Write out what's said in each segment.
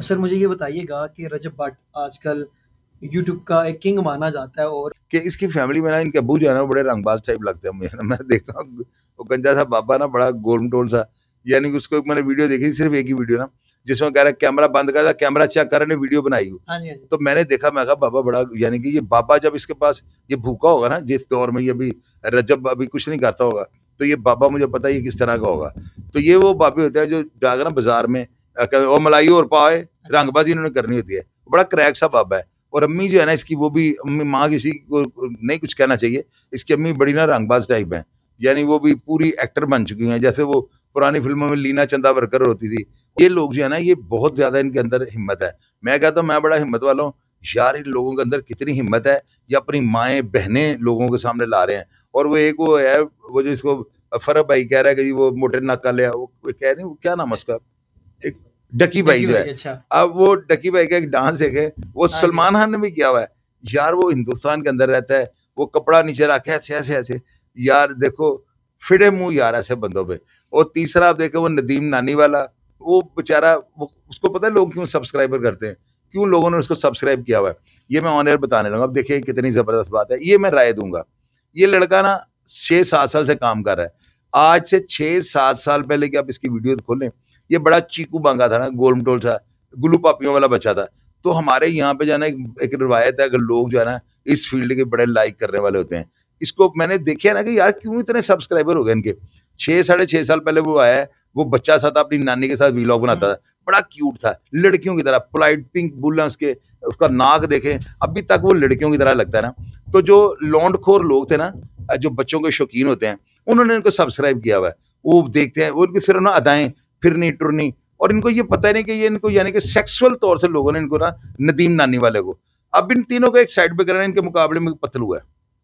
Sir मुझे ये बताइएगा कि रजब भट्ट आजकल यूट्यूब का एक किंग माना जाता है और कि इसकी फैमिली में ना इनके अब्बू जो है ना वो बड़े रंगबाज टाइप लगते हैं मुझे ना। मैं देखता हूँ वो गंजा सा बाबा ना बड़ा गोलमटोल सा, यानी कि उसको मैंने वीडियो देखी, सिर्फ एक ही वीडियो ना, जिसमें कह रहा है कैमरा बंद कर, कैमरा चेक कर, ने वीडियो बनाई हो। हाँ जी, हाँ जी। तो मैंने देखा, मैं कहा बाबा बड़ा, यानी कि ये बाबा जब इसके पास ये भूखा होगा ना, जिस दौर में ये अभी रजब अभी कुछ नहीं करता होगा, तो ये बाबा मुझे पता है ये किस तरह का होगा। तो ये वो बाबे होते हैं जो जाकर ना बाजार में और मलाई और पाए, रंगबाजी इन्होंने करनी होती है। बड़ा क्रैक सा बाबा है। और अम्मी जो है ना इसकी, वो भी अम्मी, माँ किसी को नहीं कुछ कहना चाहिए, इसकी अम्मी बड़ी ना रंगबाज टाइप है, यानी वो भी पूरी एक्टर बन चुकी हैं, जैसे वो पुरानी फिल्मों में लीना चंदावरकर होती थी। ये लोग जो है ना, ये बहुत ज्यादा इनके अंदर हिम्मत है। मैं कहता हूँ मैं बड़ा हिम्मत वाला हूँ यार, इन लोगों के अंदर कितनी हिम्मत है, ये अपनी माएँ बहनें लोगों के सामने ला रहे हैं। और वो एक वो है, वो जो इसको फरब भाई कह रहा है कि वो मोटे नाक का लिया, वो कह रहे हैं, वो क्या नाम है उसका, एक डकी भाई डकी जो है। भाई, अच्छा। अब वो डकी भाई का एक डांस देखे, वो हाँ जी। सलमान खान ने भी किया हुआ है यार। वो हिंदुस्तान के अंदर रहता है, वो कपड़ा नीचे रखे ऐसे ऐसे ऐसे, यार देखो फिरे मुंह यार ऐसे बंदों पे। और तीसरा आप देखे वो नदीम नानी वाला, वो बेचारा, वो उसको पता है लोग क्यों सब्सक्राइबर करते हैं, क्यों लोगों ने उसको सब्सक्राइब किया हुआ है, ये मैं ऑन एयर बताने लगा। अब देखिए कितनी जबरदस्त बात है, ये मैं राय दूंगा। ये लड़का ना 6-7 साल से काम कर रहा है। आज से 6-7 साल पहले की आप इसकी वीडियो खोलें, ये बड़ा चीकू बांगा था ना, गोलमटोल सा, गुल्लू पापियों वाला बच्चा था। तो हमारे यहाँ पे जो है ना एक रिवायत है, अगर लोग जो है ना इस फील्ड के बड़े लाइक करने वाले होते हैं, इसको मैंने देखा ना कि यार क्यों इतने सब्सक्राइबर हो गए इनके। 6-6.5 साल पहले वो आया है, वो बच्चा सा था, अपनी नानी के साथ वीलॉग बनाता था, बड़ा क्यूट था, लड़कियों की तरह, पोलाइट पिंक बुल है उसके, उसका नाक देखें, अभी तक वो लड़कियों की तरह लगता है ना। तो जो लौंडखोर लोग थे ना, जो बच्चों के शौकीन होते हैं, उन्होंने इनको सब्सक्राइब किया हुआ है। वो देखते हैं, वो उनकी सिर्फ ना अदाएं, फिरनी टुरनी, और इनको ये पता नहीं कि ये इनको, यानी कि सेक्सुअल तौर से लोगों ने इनको ना, नदीम नानी वाले को, अब इन तीनों को एक साइड पे करना, इनके मुकाबले में पतलू है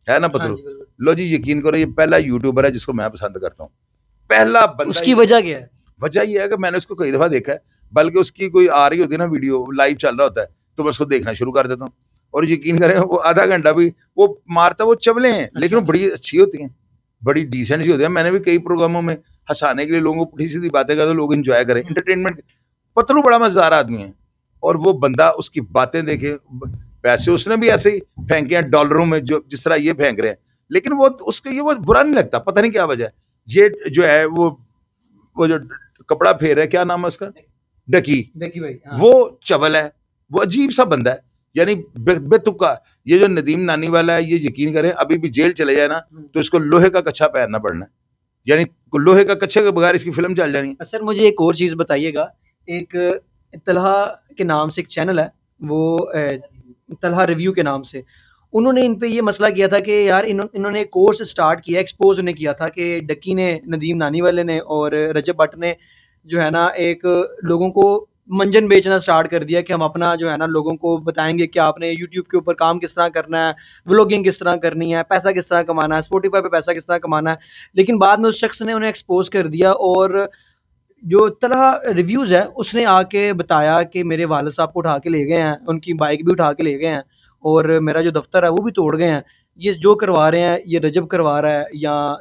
ना हाँ पतलू। जी, बिल्कुल। लो जी यकीन करो, ये पहला यूट्यूबर है जिसको मैं पसंद करता हूँ, पहला बंदा उसकी ही। वजह क्या है? वजह ये है कि मैंने उसको कई दफा देखा है, बल्कि उसकी कोई आ रही होती है ना वीडियो, लाइव चल रहा होता है, तो मैं उसको देखना शुरू कर देता हूँ। और यकीन करें वो आधा घंटा भी वो मारता, वो चबले हैं लेकिन अच्छा। वो बड़ी अच्छी होती हैं, बड़ी डिसेंट सी होती है। मैंने भी कई प्रोग्रामों में हंसाने के लिए लोगों को पुठी सीधी बातें करते, लोग एंजॉय करें, एंटरटेनमेंट। पतलू बड़ा मजेदार आदमी है। और वो बंदा, उसकी बातें देखे, पैसे उसने भी ऐसे ही फेंके हैं डॉलरों में, जो जिस तरह ये फेंक रहे हैं, लेकिन वो उसके ये वो बुरा नहीं लगता, पता नहीं क्या वजह है। ये जो है वो जो कपड़ा फेर है, क्या नाम है उसका, डकी, डकी भाई, हाँ। वो चबल है, वो अजीब सा बंदा है, यानी बेतुका। ये जो नदीम नानी वाला है, ये यकीन करें अभी भी जेल चले जाए ना, तो इसको लोहे का कच्छा पहनना पड़ना है, यानी लोहे का कच्छे के बगैर इसकी फिल्म चल जानी। सर मुझे एक और चीज़ बताइएगा, एक तलहा के नाम से एक चैनल है, वो तलहा रिव्यू के नाम से, उन्होंने इन पे ये मसला किया था कि यार इन्होंने एक कोर्स स्टार्ट किया, एक्सपोज़ उन्हें किया था कि डक्की ने, नदीम नानी वाले ने और रजब भट्ट ने जो है ना एक लोगों को मंजन बेचना स्टार्ट कर दिया कि हम अपना जो है ना लोगों को बताएँगे कि आपने यूट्यूब के ऊपर काम किस तरह करना है, व्लॉगिंग किस तरह करनी है, पैसा किस तरह कमाना है, स्पॉटिफ़ाई पे पैसा किस तरह कमाना है। लेकिन बाद में उस शख्स ने उन्हें एक्सपोज़ कर दिया और जो तलहा रिव्यूज़ है, उसने आके बताया कि मेरे वालिद साहब को उठा के ले गए हैं, उनकी बाइक भी उठा के ले गए हैं और मेरा जो दफ़्तर है वो भी तोड़ गए हैं। ये जो करवा रहे हैं, ये रजब करवा रहा है या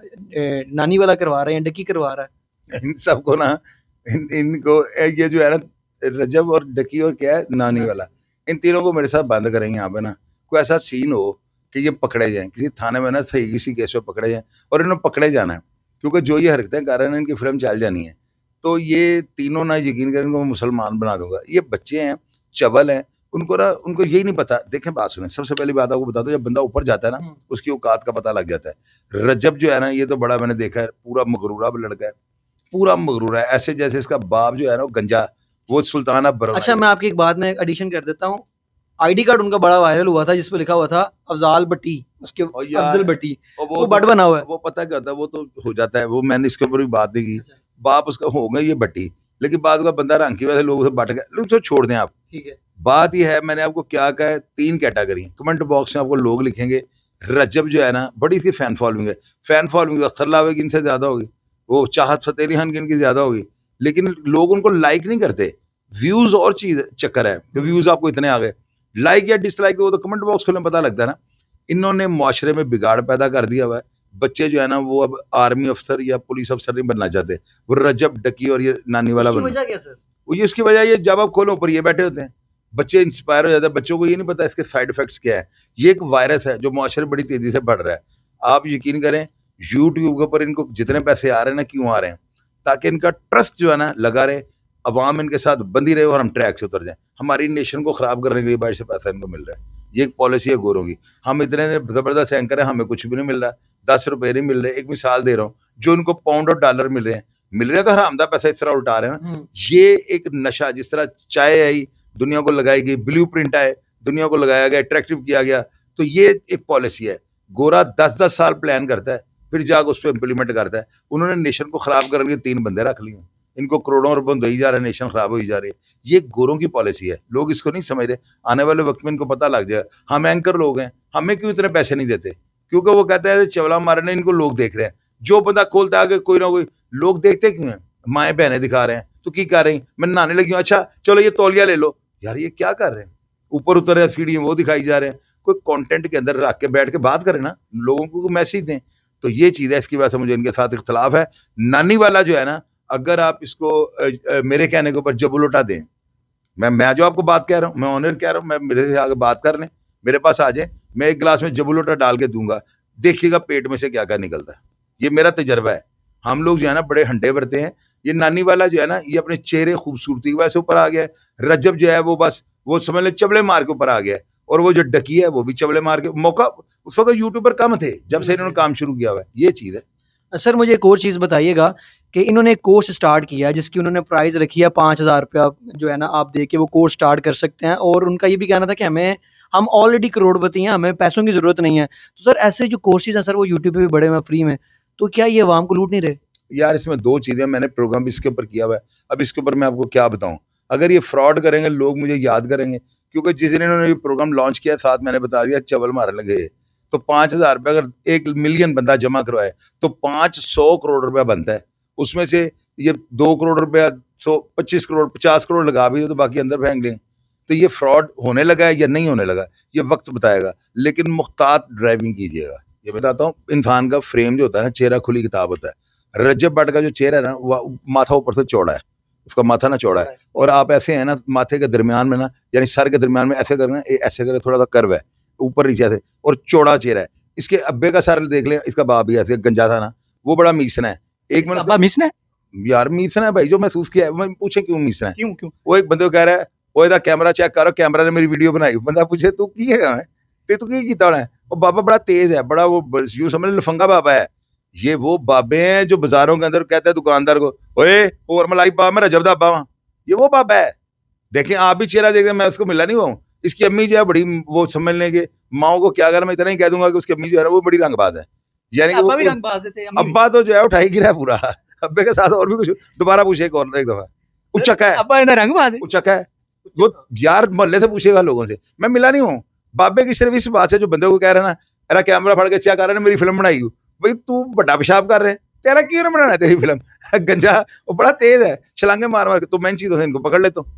नानी वाला करवा रहे हैं, डक्की करवा रहा है। इन सबको ना, इनको ये जो है ना, रजब और डकी और क्या है नानी वाला, इन तीनों को मेरे साथ बंद करेंगे यहाँ पे ना। कोई ऐसा सीन हो कि ये पकड़े जाएं किसी थाने में ना, सही किसी केस में पकड़े जाएं, और इन्हें पकड़े जाना है, क्योंकि जो ये हरकतें कर रहे हैं इनकी फिल्म चल जानी है। तो ये तीनों ना, यकीन करें इनको मैं मुसलमान बना दूंगा। ये बच्चे हैं, चबल हैं, उनको ना, उनको यही नहीं पता। देखें बात सुने, सबसे पहली बात आपको बता दो, जब बंदा ऊपर जाता है ना, उसकी औकात का पता लग जाता है। रजब जो है ना, ये तो बड़ा मैंने देखा है, पूरा मगरूरा लड़का है, पूरा मगरूर है, ऐसे जैसे इसका बाप जो है ना वो गंजा, वो सुल्तान ऑफ अच्छा, ब्रुनेई। मैं आपकी एक बात में एडिशन कर देता हूँ। आईडी कार्ड उनका बड़ा वायरल हुआ था जिस पे लिखा हुआ था अफ़ज़ाल भट्टी, उसके और अफ़ज़ल यार, भट्टी, और वो बट बना हुआ है। वो पता क्या होता है, वो तो हो जाता है, वो मैंने इसके ऊपर भी बात नहीं की। अच्छा, बाप उसका हो गया ये भट्टी, लेकिन बाद का बंदा रंग की वजह से लोग उसे बट गए, लोग उसको छोड़ दें आप। ठीक है। बात ये है, मैंने आपको क्या कहा है, 3 कैटेगरी कमेंट बॉक्स में आपको लोग लिखेंगे। रजब जो है ना, बड़ी इसकी फैन फॉलोइंग है, फैन फॉलोइंग अख्तर लावे की इनसे ज्यादा होगी, वो चाहत फतेह अली खान की इनकी ज्यादा होगी, लेकिन लोग उनको लाइक नहीं करते। व्यूज और चीज चक्कर है कि व्यूज आपको इतने आ गए, लाइक या डिसलाइक वो तो कमेंट बॉक्स खोलें पता लगता है ना। इन्होंने मुआशरे में बिगाड़ पैदा कर दिया हुआ है। बच्चे जो है ना, वो अब आर्मी अफसर या पुलिस अफसर नहीं बनना चाहते, वो रजब डकी और ये नानी वाला उसकी बनना। वजह क्या सर? वो ये उसकी वजह, ये जब आप खोलो ऊपर ये बैठे होते हैं, बच्चे इंस्पायर हो जाते हैं, बच्चों को ये नहीं पता इसके साइड इफेक्ट्स क्या है। ये एक वायरस है जो मुआशरे में बड़ी तेजी से बढ़ रहा है। आप यकीन करें यूट्यूब के ऊपर इनको जितने पैसे आ रहे हैं ना, क्यों आ रहे हैं? ताकि इनका ट्रस्ट जो है ना लगा रहे, अवाम इनके साथ बंदी रहे और हम ट्रैक से उतर जाएं। हमारी नेशन को खराब करने के लिए बाहर से पैसा इनको मिल रहा है। ये एक पॉलिसी है गोरों की। हम इतने जबरदस्त एंकर हैं, हमें कुछ भी नहीं मिल रहा, 10 रुपए नहीं मिल रहे। एक मिसाल दे रहा हूँ, जो इनको पाउंड और डॉलर मिल रहे हैं तो हरामदा पैसा इस तरह उल्टा रहे हैं ना। ये एक नशा, जिस तरह चाय आई दुनिया को लगाई गई, ब्लू प्रिंट आए दुनिया को लगाया गया, अट्रैक्टिव किया गया, तो ये एक पॉलिसी है। गोरा 10-10 साल प्लान करता है, फिर जाकर उस पर इम्प्लीमेंट करता है। उन्होंने नेशन को खराब करने के 3 बंदे रख लिए, इनको करोड़ों रुपए दे ही जा रहे हैं, नेशन खराब हो ही जा रही है। ये गोरों की पॉलिसी है, लोग इसको नहीं समझ रहे। आने वाले वक्त में इनको पता लग जाएगा। हम एंकर लोग हैं, हमें क्यों इतने पैसे नहीं देते? क्योंकि वो कहते हैं चवला मारने, इनको लोग देख रहे हैं। जो बंदा खोलता है कोई ना कोई, लोग देखते क्यों हैं? माएँ बहनें दिखा रहे हैं, तो की कर रही, मैं नहाने लगी हूँ, अच्छा चलो ये तौलिया ले लो। यार ये क्या कर रहे हैं? ऊपर उतर रहे हैं, सीढ़ी वो दिखाई जा रहे हैं। कोई कंटेंट के अंदर रख के बैठ के बात करें ना, लोगों को मैसेज दें। तो ये चीज़ है, इसकी वजह से मुझे इनके साथ इख्तलाफ है। नानी वाला जो है ना, अगर आप इसको मेरे कहने के ऊपर जबुल उठा दें, मैं जो आपको बात कह रहा हूँ, मैं ऑनर कह रहा हूँ, मैं मेरे से आगे बात कर लें, मेरे पास आ जाए, मैं एक गिलास में जबुल उठा डाल के दूंगा, देखिएगा पेट में से क्या क्या निकलता है। ये मेरा तजर्बा है। हम लोग जो है ना बड़े हंडे भरते हैं। ये नानी वाला जो है ना, ये अपने चेहरे खूबसूरती की वजह से ऊपर आ गया है। रजब जो है वो बस वो समझ ले चबले मार के ऊपर आ गया है, और वो जो डकी है वो भी चबले मार के। मौका उस वक्त यूट्यूबर कम थे जब से इन्होंने काम शुरू किया हुआ है, ये चीज़ है। सर मुझे एक और चीज़ बताइएगा कि इन्होंने एक कोर्स स्टार्ट किया है जिसकी उन्होंने प्राइस रखी है 5,000 रुपया, जो है ना आप दे के वो कोर्स स्टार्ट कर सकते हैं। और उनका ये भी कहना था कि हम ऑलरेडी करोड़पति हैं, हमें पैसों की ज़रूरत नहीं है। तो सर ऐसे जो कोर्सेज हैं सर वो यूट्यूब पे भी बड़े हुए फ्री में, तो क्या ये अवाम को लूट नहीं रहे? यार इसमें 2 चीज़ें, मैंने प्रोग्राम इसके ऊपर किया हुआ है। अब इसके ऊपर मैं आपको क्या बताऊं? अगर ये फ्रॉड करेंगे लोग मुझे याद करेंगे, क्योंकि जिस दिन इन्होंने ये प्रोग्राम लॉन्च किया, साथ मैंने बता दिया चवल मारने लगे। तो 5,000 रुपये अगर 1 मिलियन बंदा जमा करवाए तो 500 करोड़ रुपया बनता है। उसमें से ये 2 करोड़ रुपया 125 करोड़ 50 करोड़ लगा भी दे तो बाकी अंदर फेंक लें। तो ये फ्रॉड होने लगा है या नहीं होने लगा, ये वक्त बताएगा। लेकिन मुख्तात ड्राइविंग कीजिएगा। ये बताता हूँ, इंसान का फ्रेम जो होता है ना, चेहरा खुली किताब होता है। रजब भट्ट का जो चेहरा है ना, वो माथा ऊपर से चौड़ा है, उसका माथा ना चौड़ा है, और आप ऐसे हैं ना, माथे के दरमियान में ना, यानी सर के दरमियान में ऐसे करना, ऐसे करें, थोड़ा सा कर्व है ऊपर नीचे से, और चौड़ा चेहरा है। इसके अब्बे का सर देख ले, इसका बाप भी ऐसे गंजा था ना, वो बड़ा मीसना है। एक मिनट, मिसना है यार मीसना है भाई, जो महसूस किया है। मैं पूछे क्यों मीसना है? क्यों? वो एक बंदे को कह रहा है, ओए दा कैमरा चेक करो, कैमरा ने मेरी वीडियो बनाई। बंदा पूछे तू की है ते तू की कीता होना है? वो बाबा बड़ा तेज है, बड़ा वो यूं समझ लफंगा बाबा है। ये वो बाबे हैं जो बाजारों के अंदर कहते हैं दुकानदार को, ओए और मलाई पा, मैं रजब दा अब्बा वहां। ये वो बाबा है। देखें आप भी चेहरा देखें, मैं उसको मिला नहीं हुआ हूँ। इसकी अम्मी जो है बड़ी वो समझ लेंगे, माओ को क्या कर, मैं इतना ही कह दूंगा कि उसकी अम्मी जो है ना वो बड़ी रंगबाज है। यानी कि अब्बा तो जो है उठाई गिरा है पूरा। अब्बे के साथ और भी कुछ। दोबारा पूछे एक और, एक दफा। उचक है, अब्बा रंगबाज है, उचक है वो। यार मोहल्ले से पूछेगा लोगों से, मैं मिला नहीं हूँ। बाबे की सिर्फ इस बात से जो बंदे को कह रहे हैं ना, अरे कैमरा फड़ के क्या कर रहे हैं, मेरी फिल्म बनाई हूँ। भाई तू बड़ा पेशाब कर रहे हैं, तेरा क्यों बनाना है तेरी फिल्म? गंजा वो बड़ा तेज है, छलांगे मार मार के। तो मैं इन चीजों से इनको पकड़ लेता हूँ।